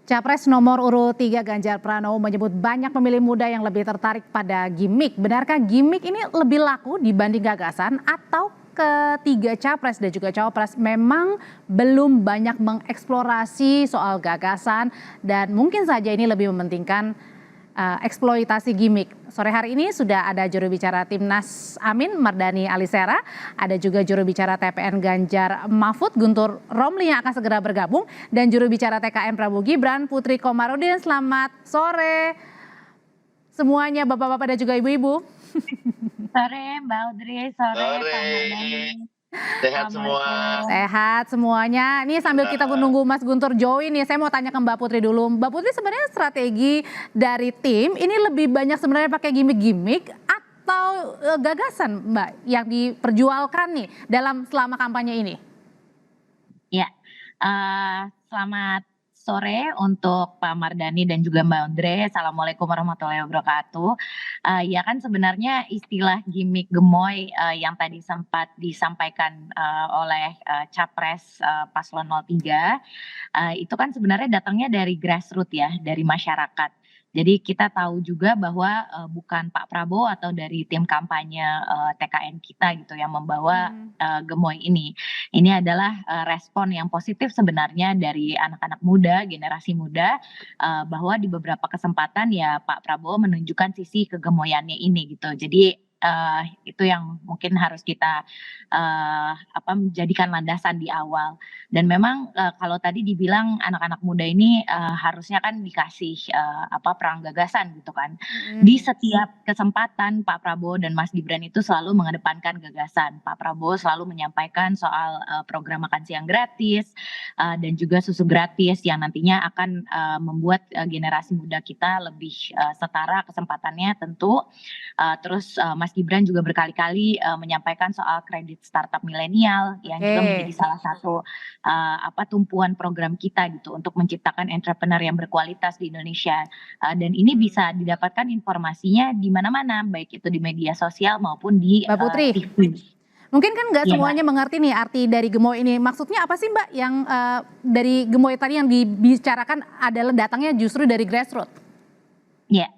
Capres nomor urut 3 Ganjar Pranowo menyebut banyak pemilih muda yang lebih tertarik pada gimmick. Benarkah gimmick ini lebih laku dibanding gagasan atau ketiga capres dan juga cawapres memang belum banyak mengeksplorasi soal gagasan dan mungkin saja ini lebih mementingkan eksploitasi gimmick. Sore hari ini sudah ada juru bicara Timnas Amin, Mardani Alisera, ada juga juru bicara TPN Ganjar Mahfud, Guntur Romli yang akan segera bergabung, dan juru bicara TKN Prabowo Gibran, Putri Komarudin. Selamat sore semuanya, bapak-bapak dan juga ibu-ibu. Sore Mbak Audrey, sore Pak Mardani. Sehat semua. Sehat semuanya. Ini sambil kita menunggu Mas Guntur join nih, saya mau tanya ke Mbak Putri dulu. Mbak Putri, sebenarnya strategi dari tim ini lebih banyak sebenarnya pakai gimmick-gimmick atau gagasan Mbak yang diperjualkan nih selama kampanye ini? Ya, selamat sore untuk Pak Mardani dan juga Mbak Audrey. Assalamualaikum warahmatullahi wabarakatuh. Ya kan sebenarnya istilah gimmick gemoy yang tadi sempat disampaikan oleh Capres Paslon 03 itu kan sebenarnya datangnya dari grassroots ya, dari masyarakat. Jadi kita tahu juga bahwa bukan Pak Prabowo atau dari tim kampanye TKN kita gitu yang membawa gemoy ini. Ini adalah respon yang positif sebenarnya dari anak-anak muda, generasi muda, bahwa di beberapa kesempatan ya Pak Prabowo menunjukkan sisi kegemoyannya ini gitu. Jadi itu yang mungkin harus kita menjadikan landasan di awal. Dan memang kalau tadi dibilang anak-anak muda ini harusnya kan dikasih perang gagasan gitu kan. Di setiap kesempatan Pak Prabowo dan Mas Gibran itu selalu mengedepankan gagasan. Pak Prabowo selalu menyampaikan soal program makan siang gratis dan juga susu gratis yang nantinya akan membuat generasi muda kita lebih setara kesempatannya tentu. Terus Mas Gibran juga berkali-kali menyampaikan soal kredit startup milenial yang juga menjadi salah satu tumpuan program kita gitu untuk menciptakan entrepreneur yang berkualitas di Indonesia. Dan ini bisa didapatkan informasinya di mana-mana, baik itu di media sosial maupun di Mbak Putri, TV. mungkin kan nggak semuanya mengerti nih arti dari gemoy ini. Maksudnya apa sih Mbak yang dari gemoy tadi yang dibicarakan adalah datangnya justru dari grassroots? Ya.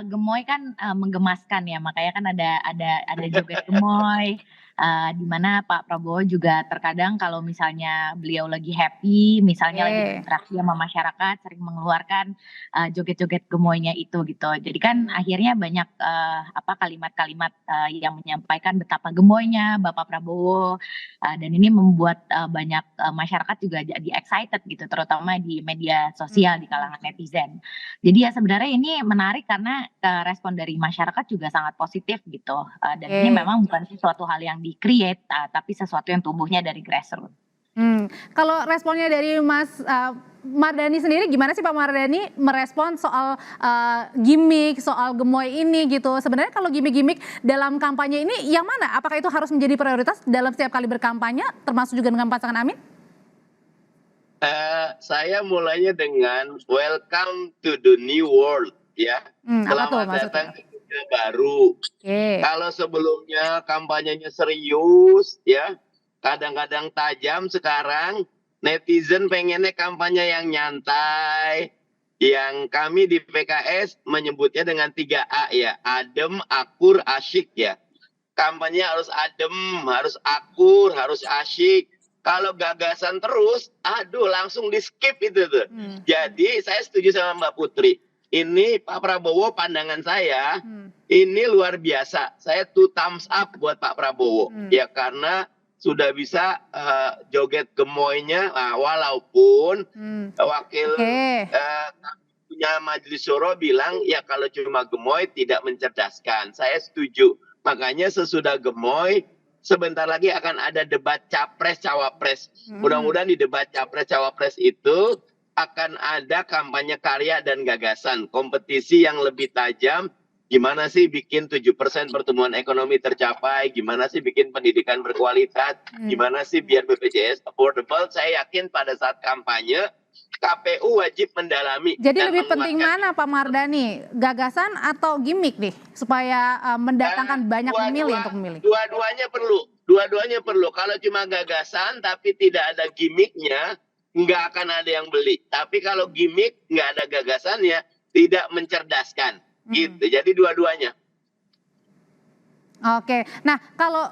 Gemoy kan menggemaskan ya, makanya kan ada joget gemoy, di mana Pak Prabowo juga terkadang kalau misalnya beliau lagi happy, misalnya lagi berinteraksi sama masyarakat, sering mengeluarkan joget-joget gemoynya itu gitu. Jadi kan akhirnya banyak kalimat-kalimat yang menyampaikan betapa gemoynya Bapak Prabowo, dan ini membuat banyak masyarakat juga jadi excited gitu, terutama di media sosial di kalangan netizen. Jadi ya sebenarnya ini menarik karena respon dari masyarakat juga sangat positif gitu, dan ini memang bukan sesuatu hal yang di-create, tapi sesuatu yang tumbuhnya dari grassroots. Kalau responnya dari Mas Mardani sendiri gimana sih Pak Mardani merespon soal gimmick, soal gemoy ini gitu? Sebenarnya kalau gimmick-gimmick dalam kampanye ini yang mana? Apakah itu harus menjadi prioritas dalam setiap kali berkampanye, termasuk juga dengan pasangan Amin? Saya mulainya dengan welcome to the new world ya. Selamat datang ke dunia baru. Kalau sebelumnya kampanyenya serius ya, kadang-kadang tajam, sekarang netizen pengennya kampanye yang nyantai. Yang kami di PKS menyebutnya dengan 3A ya, adem, akur, asyik ya. Kampanye harus adem, harus akur, harus asyik. Kalau gagasan terus, aduh langsung di skip itu tuh. Jadi saya setuju sama Mbak Putri. Ini Pak Prabowo pandangan saya, ini luar biasa. Saya 2 thumbs up buat Pak Prabowo. Ya karena sudah bisa joget gemoynya, walaupun wakil punya Majelis Syuro bilang ya kalau cuma gemoy tidak mencerdaskan. Saya setuju. Makanya sesudah gemoy, sebentar lagi akan ada debat capres-cawapres. Mudah-mudahan di debat capres-cawapres itu akan ada kampanye karya dan gagasan. Kompetisi yang lebih tajam. Gimana sih bikin 7% pertumbuhan ekonomi tercapai? Gimana sih bikin pendidikan berkualitas? Gimana sih biar BPJS affordable? Saya yakin pada saat kampanye, KPU wajib mendalami. Jadi lebih penting mana Pak Mardani, gagasan atau gimmick nih supaya mendatangkan banyak pemilih untuk memilih? Dua-duanya perlu. Kalau cuma gagasan tapi tidak ada gimmicknya, nggak akan ada yang beli. Tapi kalau gimmick nggak ada gagasannya, tidak mencerdaskan. Gitu. Jadi dua-duanya. Oke, nah kalau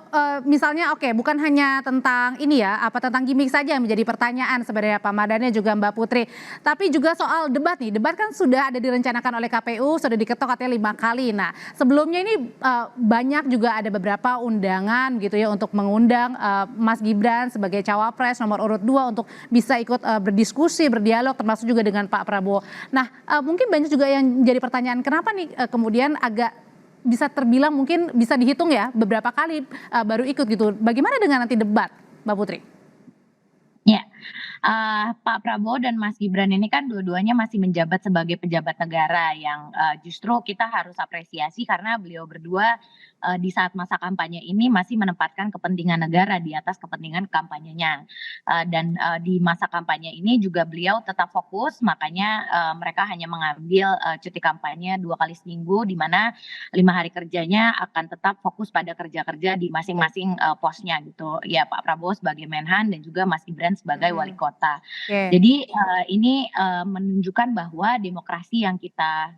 misalnya bukan hanya tentang ini ya, tentang gimmick saja yang menjadi pertanyaan sebenarnya Pak Mardhani juga Mbak Putri, tapi juga soal debat nih, debat kan sudah ada direncanakan oleh KPU, sudah diketok katanya 5 kali. Nah sebelumnya ini banyak juga ada beberapa undangan gitu ya untuk mengundang Mas Gibran sebagai cawapres nomor urut 2 untuk bisa ikut berdiskusi, berdialog, termasuk juga dengan Pak Prabowo. Nah mungkin banyak juga yang jadi pertanyaan, kenapa nih kemudian agak bisa terbilang mungkin bisa dihitung ya beberapa kali baru ikut gitu. Bagaimana dengan nanti debat, Mbak Putri? Ya, Pak Prabowo dan Mas Gibran ini kan dua-duanya masih menjabat sebagai pejabat negara yang justru kita harus apresiasi karena beliau berdua di saat masa kampanye ini masih menempatkan kepentingan negara di atas kepentingan kampanyenya. Dan di masa kampanye ini juga beliau tetap fokus, makanya mereka hanya mengambil cuti kampanye 2 kali seminggu, di mana 5 hari kerjanya akan tetap fokus pada kerja-kerja di masing-masing posnya gitu. Ya Pak Prabowo sebagai Menhan dan juga Mas Gibran sebagai wali kota. Jadi ini menunjukkan bahwa demokrasi yang kita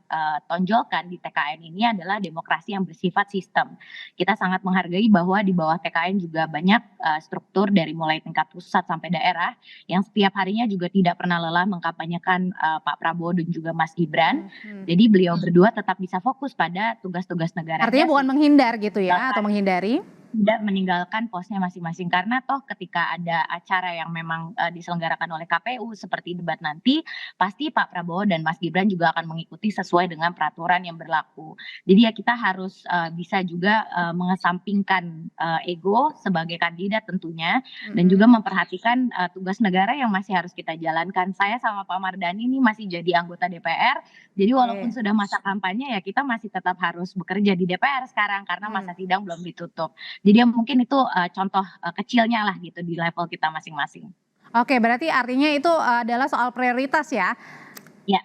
tonjolkan di TKN ini adalah demokrasi yang bersifat sistem. Kita sangat menghargai bahwa di bawah TKN juga banyak struktur dari mulai tingkat pusat sampai daerah yang setiap harinya juga tidak pernah lelah mengkampanyekan Pak Prabowo dan juga Mas Gibran. Jadi beliau berdua tetap bisa fokus pada tugas-tugas negara. Artinya bukan menghindar gitu ya, atau menghindari? Tidak meninggalkan posnya masing-masing, karena toh ketika ada acara yang memang diselenggarakan oleh KPU seperti debat nanti, pasti Pak Prabowo dan Mas Gibran juga akan mengikuti sesuai dengan peraturan yang berlaku. Jadi ya kita harus bisa juga mengesampingkan ego sebagai kandidat tentunya, dan juga memperhatikan tugas negara yang masih harus kita jalankan. Saya sama Pak Mardhani ini masih jadi anggota DPR, jadi walaupun sudah masa kampanye ya kita masih tetap harus bekerja di DPR sekarang karena masa sidang belum ditutup. Jadi ya mungkin itu contoh kecilnya lah gitu di level kita masing-masing. Oke, berarti artinya itu adalah soal prioritas ya? Ya.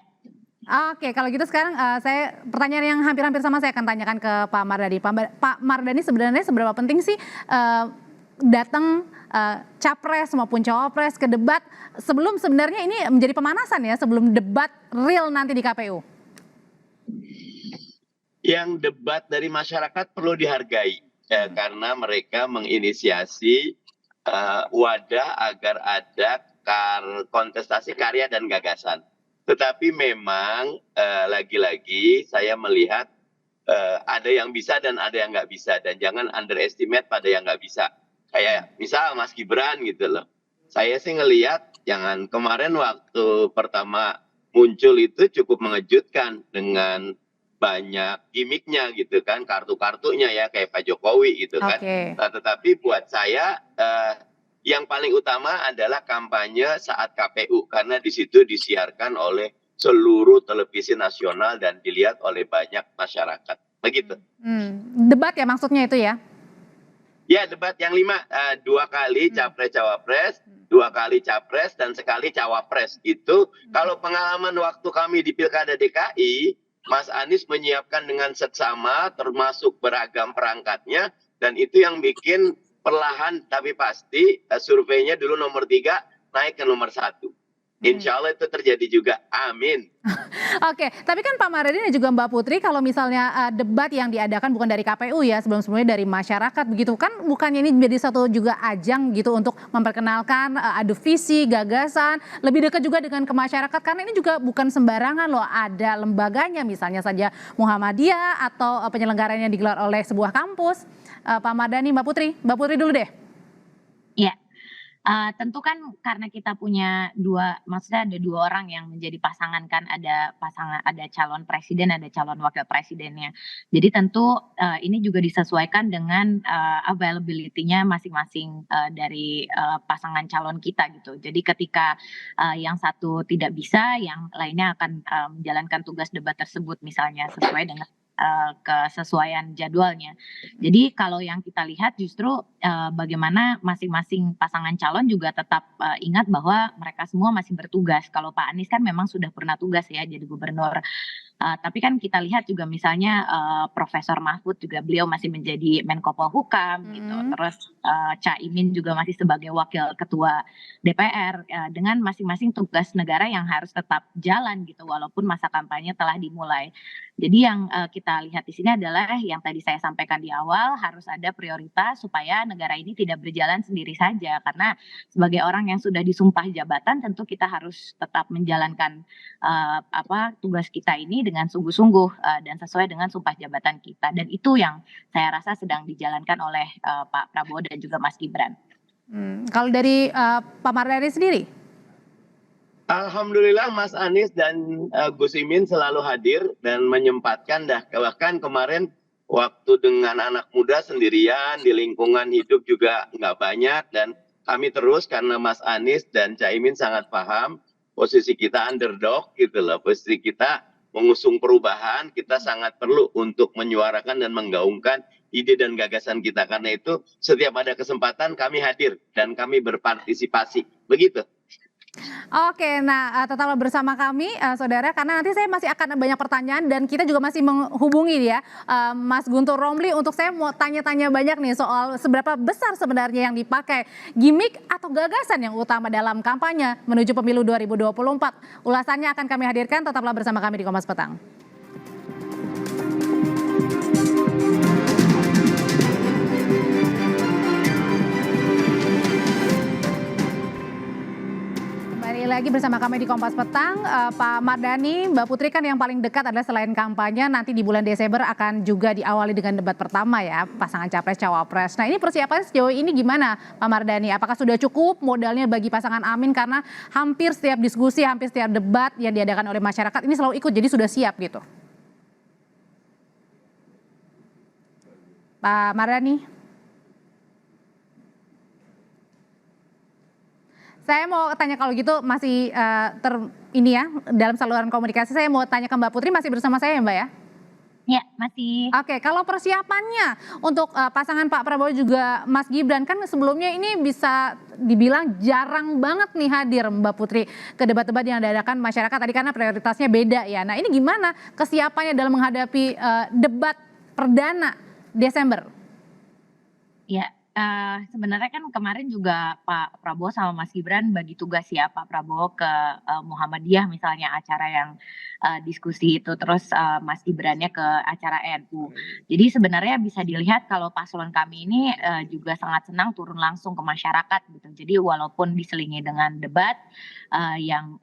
Oke, kalau gitu sekarang saya pertanyaan yang hampir-hampir sama saya akan tanyakan ke Pak Mardhani. Pak Mardhani sebenarnya seberapa penting sih datang capres maupun cawapres ke debat sebelum sebenarnya ini menjadi pemanasan ya, sebelum debat real nanti di KPU? Yang debat dari masyarakat perlu dihargai. Karena mereka menginisiasi wadah agar ada kontestasi karya dan gagasan. Tetapi memang lagi-lagi saya melihat ada yang bisa dan ada yang nggak bisa. Dan jangan underestimate pada yang nggak bisa. Kayak misal Mas Gibran gitu loh. Saya sih ngelihat jangan kemarin waktu pertama muncul itu cukup mengejutkan dengan banyak gimmicknya gitu kan, kartu-kartunya ya kayak Pak Jokowi gitu kan. Nah, tetapi buat saya yang paling utama adalah kampanye saat KPU karena di situ disiarkan oleh seluruh televisi nasional dan dilihat oleh banyak masyarakat. Begitu. Debat ya maksudnya itu ya? Ya debat yang 5, 2 kali capres-cawapres, 2 kali capres dan sekali cawapres. Itu kalau pengalaman waktu kami di Pilkada DKI, Mas Anies menyiapkan dengan seksama termasuk beragam perangkatnya dan itu yang bikin perlahan tapi pasti surveinya dulu nomor 3 naik ke nomor 1. Insya Allah itu terjadi juga. Amin. Oke, tapi kan Pak Mardhani dan juga Mbak Putri kalau misalnya debat yang diadakan bukan dari KPU ya, sebelum-sebelumnya dari masyarakat begitu kan, bukannya ini menjadi satu juga ajang gitu untuk memperkenalkan adu visi, gagasan, lebih dekat juga dengan ke masyarakat karena ini juga bukan sembarangan loh, ada lembaganya misalnya saja Muhammadiyah atau penyelenggaraan yang digelar oleh sebuah kampus. Pak Mardhani, Mbak Putri dulu deh. Iya. Tentu kan karena kita punya maksudnya ada 2 orang yang menjadi pasangan kan, ada calon presiden, ada calon wakil presidennya. Jadi tentu ini juga disesuaikan dengan availability-nya masing-masing dari pasangan calon kita gitu. Jadi ketika yang satu tidak bisa, yang lainnya akan menjalankan tugas debat tersebut misalnya sesuai dengan kesesuaian jadwalnya. Jadi kalau yang kita lihat justru bagaimana masing-masing pasangan calon juga tetap ingat bahwa mereka semua masih bertugas. Kalau Pak Anies kan memang sudah pernah tugas ya jadi gubernur Tapi kan kita lihat juga misalnya Profesor Mahfud juga beliau masih menjadi Menko Polhukam gitu. Terus Caimin juga masih sebagai wakil ketua DPR dengan masing-masing tugas negara yang harus tetap jalan gitu walaupun masa kampanye telah dimulai. Jadi yang kita lihat di sini adalah yang tadi saya sampaikan di awal, harus ada prioritas supaya negara ini tidak berjalan sendiri saja karena sebagai orang yang sudah disumpah jabatan tentu kita harus tetap menjalankan tugas kita ini dengan sungguh-sungguh dan sesuai dengan sumpah jabatan kita, dan itu yang saya rasa sedang dijalankan oleh Pak Prabowo dan juga Mas Gibran. Kalau dari Pak Mardhani sendiri? Alhamdulillah Mas Anies dan Gus Imin selalu hadir dan menyempatkan bahkan kemarin waktu dengan anak muda sendirian di lingkungan hidup juga nggak banyak, dan kami terus karena Mas Anies dan Caimin sangat paham posisi kita underdog gitu loh, posisi kita mengusung perubahan, kita sangat perlu untuk menyuarakan dan menggaungkan ide dan gagasan kita, karena itu setiap ada kesempatan kami hadir dan kami berpartisipasi begitu. Oke, nah tetaplah bersama kami saudara, karena nanti saya masih akan banyak pertanyaan dan kita juga masih menghubungi ya Mas Guntur Romli untuk saya mau tanya-tanya banyak nih soal seberapa besar sebenarnya yang dipakai gimmick atau gagasan yang utama dalam kampanye menuju pemilu 2024. Ulasannya akan kami hadirkan, tetaplah bersama kami di Kompas Petang. Lagi bersama kami di Kompas Petang, Pak Mardhani, Mbak Putri kan yang paling dekat adalah selain kampanye nanti di bulan Desember akan juga diawali dengan debat pertama ya, pasangan Capres-Cawapres. Nah ini persiapannya sejauh ini gimana Pak Mardhani? Apakah sudah cukup modalnya bagi pasangan Amin, karena hampir setiap diskusi, hampir setiap debat yang diadakan oleh masyarakat ini selalu ikut, jadi sudah siap gitu. Pak Mardhani? Saya mau tanya kalau gitu masih ini ya dalam saluran komunikasi, saya mau tanya ke Mbak Putri, masih bersama saya ya Mbak ya? Ya, masih. Oke, kalau persiapannya untuk pasangan Pak Prabowo juga Mas Gibran, kan sebelumnya ini bisa dibilang jarang banget nih hadir Mbak Putri ke debat-debat yang diadakan masyarakat tadi karena prioritasnya beda ya. Nah ini gimana kesiapannya dalam menghadapi debat perdana Desember? Ya. Sebenarnya kan kemarin juga Pak Prabowo sama Mas Gibran bagi tugas ya, Pak Prabowo ke Muhammadiyah misalnya acara yang diskusi itu, terus Mas Gibrannya ke acara NU. Jadi sebenarnya bisa dilihat kalau paslon kami ini juga sangat senang turun langsung ke masyarakat gitu. Jadi walaupun diselingi dengan debat yang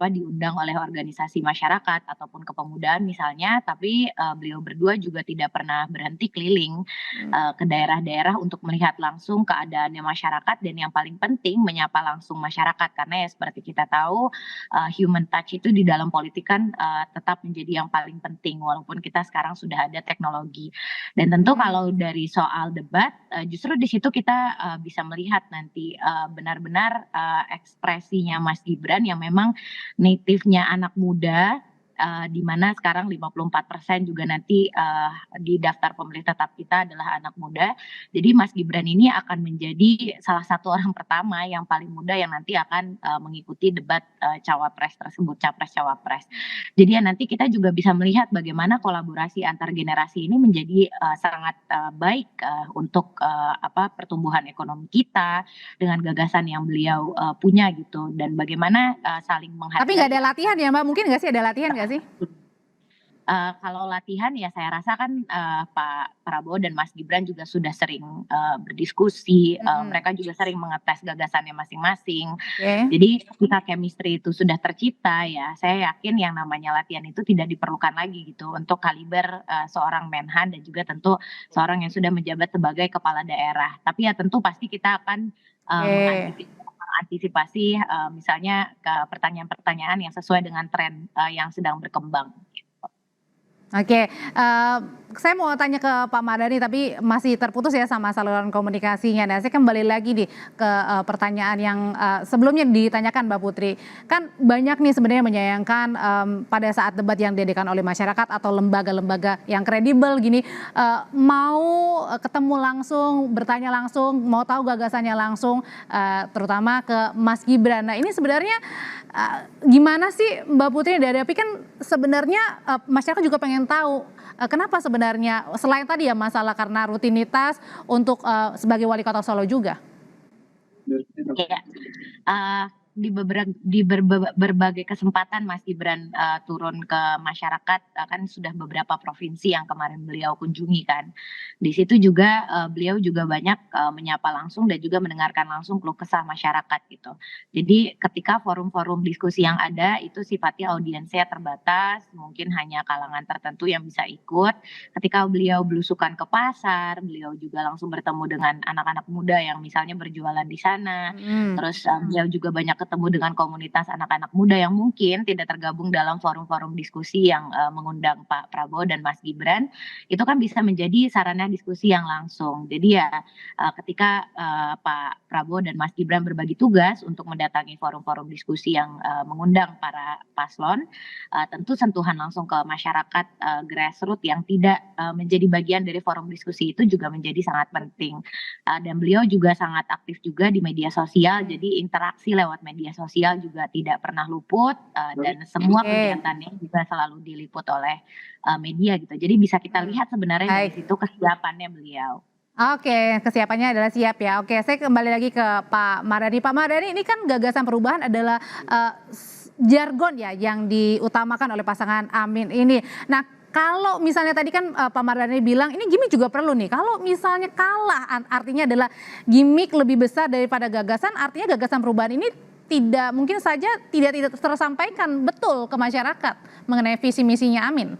diundang oleh organisasi masyarakat ataupun kepemudaan misalnya, tapi beliau berdua juga tidak pernah berhenti keliling ke daerah-daerah untuk melihat langsung keadaannya masyarakat, dan yang paling penting menyapa langsung masyarakat, karena ya seperti kita tahu human touch itu di dalam politik kan tetap menjadi yang paling penting walaupun kita sekarang sudah ada teknologi. Dan tentu kalau dari soal debat justru di situ kita bisa melihat nanti benar-benar ekspresinya Mas Gibran yang memang native-nya anak muda, di mana sekarang 54% juga nanti di daftar pemilih tetap kita adalah anak muda. Jadi Mas Gibran ini akan menjadi salah satu orang pertama yang paling muda yang nanti akan mengikuti debat cawapres tersebut, capres-cawapres. Jadi ya nanti kita juga bisa melihat bagaimana kolaborasi antar generasi ini menjadi sangat baik untuk pertumbuhan ekonomi kita dengan gagasan yang beliau punya gitu, dan bagaimana saling menghargai. Tapi nggak ada latihan ya Mbak? Mungkin nggak sih ada latihan nggak sih? Kalau latihan ya saya rasa kan Pak Prabowo dan Mas Gibran juga sudah sering berdiskusi, mereka juga sering mengetes gagasannya masing-masing. Jadi ketika chemistry itu sudah tercipta ya, saya yakin yang namanya latihan itu tidak diperlukan lagi gitu untuk kaliber seorang Menhan dan juga tentu seorang yang sudah menjabat sebagai kepala daerah. Tapi ya tentu pasti kita akan mengantisipasi misalnya ke pertanyaan-pertanyaan yang sesuai dengan tren yang sedang berkembang. Oke, saya mau tanya ke Pak Mardhani tapi masih terputus ya sama saluran komunikasinya. Nah, saya kembali lagi nih ke pertanyaan yang sebelumnya ditanyakan Mbak Putri. Kan banyak nih sebenarnya menyayangkan pada saat debat yang diadakan oleh masyarakat atau lembaga-lembaga yang kredibel gini mau ketemu langsung, bertanya langsung, mau tahu gagasannya langsung, terutama ke Mas Gibran. Nah, ini sebenarnya gimana sih Mbak Putri dihadapi, kan sebenarnya masyarakat juga pengen tahu kenapa sebenarnya selain tadi ya masalah karena rutinitas untuk sebagai wali kota Solo juga. Ya, di berbagai kesempatan Mas Gibran turun ke masyarakat, kan sudah beberapa provinsi yang kemarin beliau kunjungi kan. Di situ juga beliau juga banyak menyapa langsung dan juga mendengarkan langsung keluh kesah masyarakat gitu. Jadi ketika forum-forum diskusi yang ada itu sifatnya audiensnya terbatas, mungkin hanya kalangan tertentu yang bisa ikut. Ketika beliau belusukan ke pasar, beliau juga langsung bertemu dengan anak-anak muda yang misalnya berjualan di sana. Terus beliau juga banyak ketemu dengan komunitas anak-anak muda yang mungkin tidak tergabung dalam forum-forum diskusi yang mengundang Pak Prabowo dan Mas Gibran. Itu kan bisa menjadi sarana diskusi yang langsung. Jadi ya ketika Pak Prabowo dan Mas Gibran berbagi tugas untuk mendatangi forum-forum diskusi yang mengundang para paslon, tentu sentuhan langsung ke masyarakat grassroots yang tidak menjadi bagian dari forum diskusi itu juga menjadi sangat penting. Dan beliau juga sangat aktif juga di media sosial, jadi interaksi lewat media sosial juga tidak pernah luput, dan semua kegiatannya juga selalu diliput oleh media gitu. Jadi bisa kita lihat sebenarnya dari situ kesiapannya beliau. Oke, kesiapannya adalah siap ya. Oke, saya kembali lagi ke Pak Mardhani. Pak Mardhani, ini kan gagasan perubahan adalah jargon ya yang diutamakan oleh pasangan Amin ini. Nah, kalau misalnya tadi kan Pak Mardhani bilang ini gimmick juga perlu nih. Kalau misalnya kalah artinya adalah gimmick lebih besar daripada gagasan, artinya gagasan perubahan ini mungkin saja tidak tersampaikan betul ke masyarakat mengenai visi misinya Amin.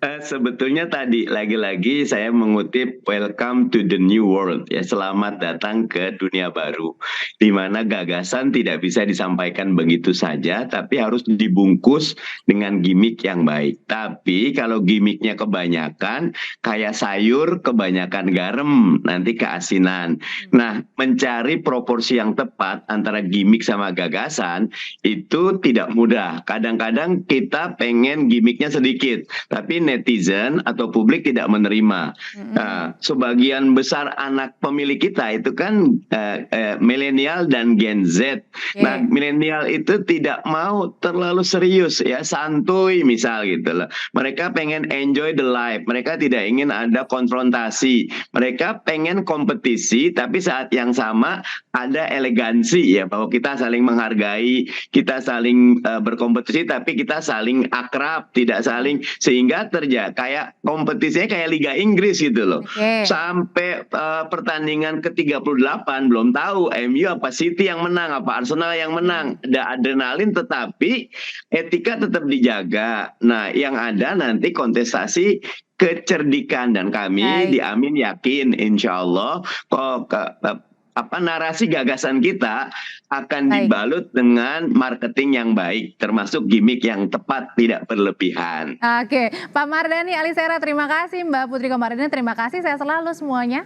Sebetulnya tadi lagi-lagi saya mengutip welcome to the new world ya, selamat datang ke dunia baru, di mana gagasan tidak bisa disampaikan begitu saja tapi harus dibungkus dengan gimmick yang baik. Tapi kalau gimmicknya kebanyakan kayak sayur kebanyakan garam nanti keasinan. Nah, mencari proporsi yang tepat antara gimmick sama gagasan itu tidak mudah. Kadang-kadang kita pengen gimmicknya sedikit tapi netizen atau publik tidak menerima. Sebagian besar anak pemilih kita itu kan milenial dan Gen Z. Nah, milenial itu tidak mau terlalu serius ya, santuy misal gitu loh. Mereka pengen enjoy the life. Mereka tidak ingin ada konfrontasi. Mereka pengen kompetisi tapi saat yang sama ada elegansi ya, bahwa kita saling menghargai, kita saling berkompetisi tapi kita saling akrab, tidak saling, sehingga kayak kompetisinya kayak Liga Inggris gitu loh. Sampai pertandingan ke-38 belum tahu MU apa City yang menang, apa Arsenal yang menang. Ada adrenalin tetapi etika tetap dijaga. Nah, yang ada nanti kontestasi kecerdikan, dan kami di Amin yakin insya Allah narasi gagasan kita akan dibalut dengan marketing yang baik, termasuk gimmick yang tepat, tidak berlebihan. Oke, Pak Mardhani Alisera terima kasih, Mbak Putri Komarudin terima kasih, saya selalu semuanya.